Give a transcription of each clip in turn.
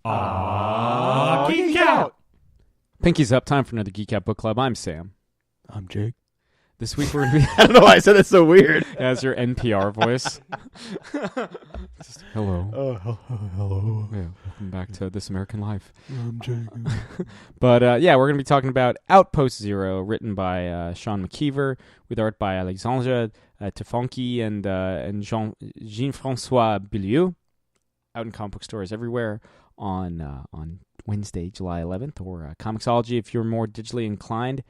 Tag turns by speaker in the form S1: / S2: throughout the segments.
S1: Geek Out!
S2: Pinky's up. Time for another Geek Out Book Club. I'm Sam.
S1: I'm Jake.
S2: This week we're going to be...
S1: I don't know why I said that so weird.
S2: As your NPR voice. Just, hello.
S1: Hello.
S2: Yeah, welcome back to This American Life.
S1: I'm Jake.
S2: But we're going to be talking about Outpost Zero, written by Sean McKeever, with art by Alexandre Tefenkgi and Jean-Francois Beaulieu, out in comic book stores everywhere on Wednesday, July 11th, or Comixology if you're more digitally inclined.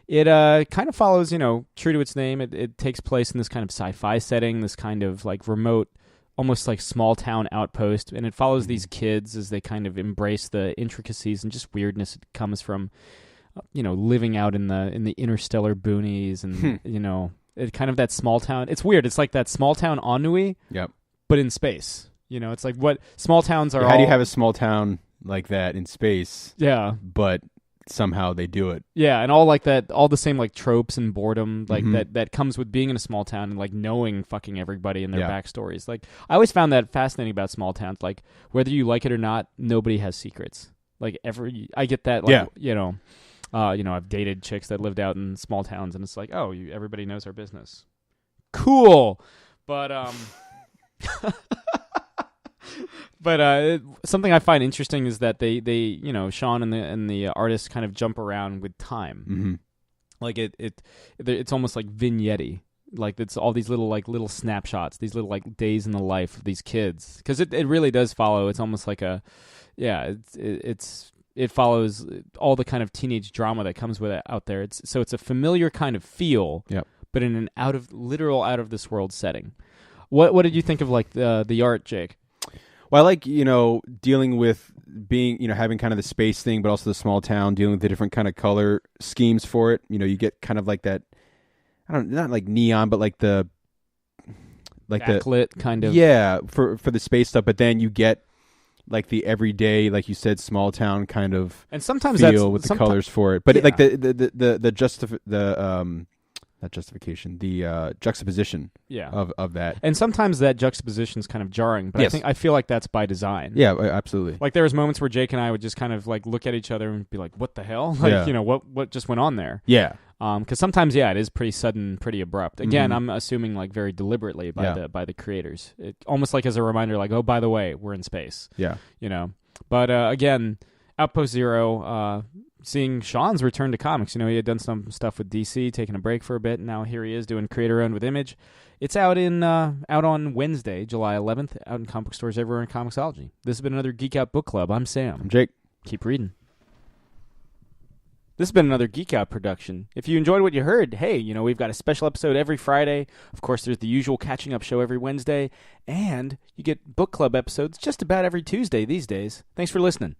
S2: It kind of follows, true to its name. It takes place in this kind of sci-fi setting, this kind of like remote, almost like small town outpost, and it follows these kids as they kind of embrace the intricacies and just weirdness that comes from, living out in the interstellar boonies and it kind of that small town. It's weird. It's like that small town ennui,
S1: Yep.
S2: but in space. It's like what small towns are.
S1: How do you have a small town like that in space?
S2: Yeah,
S1: but somehow they do it.
S2: Yeah, and all like that, all the same like tropes and boredom like that comes with being in a small town and like knowing fucking everybody and their backstories. Like I always found that fascinating about small towns. Like whether you like it or not, nobody has secrets. Like I get that. Like, I've dated chicks that lived out in small towns, and it's like, oh, everybody knows our business. Cool, but But something I find interesting is that they Sean and the artist kind of jump around with time.
S1: Mm-hmm.
S2: Like it's almost like vignette-y. Like it's all these little snapshots, these little like days in the life of these kids. Because it really does follow. It's almost like it follows all the kind of teenage drama that comes with it out there. It's a familiar kind of feel, but in an out of this world setting. What did you think of like the art, Jake?
S1: Well, I like, dealing with being, having kind of the space thing, but also the small town, dealing with the different kind of color schemes for it. You get kind of like that, not like neon, but like the
S2: backlit kind of.
S1: Yeah, for the space stuff, but then you get like the everyday, like you said, small town kind of
S2: and sometimes
S1: feel with the colors for it. But like the juxtaposition of that.
S2: And sometimes that juxtaposition is kind of jarring, but I feel like that's by design.
S1: Yeah, absolutely.
S2: Like there was moments where Jake and I would just kind of like look at each other and be like, what the hell? Like, what just went on there?
S1: Yeah.
S2: Because sometimes, it is pretty sudden, pretty abrupt. Again, I'm assuming like very deliberately by the creators. It almost like as a reminder, like, oh, by the way, we're in space.
S1: Yeah.
S2: But again, Outpost Zero, seeing Sean's return to comics. He had done some stuff with DC, taking a break for a bit, and now here he is doing creator-owned with Image. It's out on Wednesday, July 11th, out in comic book stores everywhere in Comixology. This has been another Geek Out Book Club. I'm Sam.
S1: I'm Jake.
S2: Keep reading. This has been another Geek Out production. If you enjoyed what you heard, hey, we've got a special episode every Friday. Of course, there's the usual catching up show every Wednesday, and you get book club episodes just about every Tuesday these days. Thanks for listening.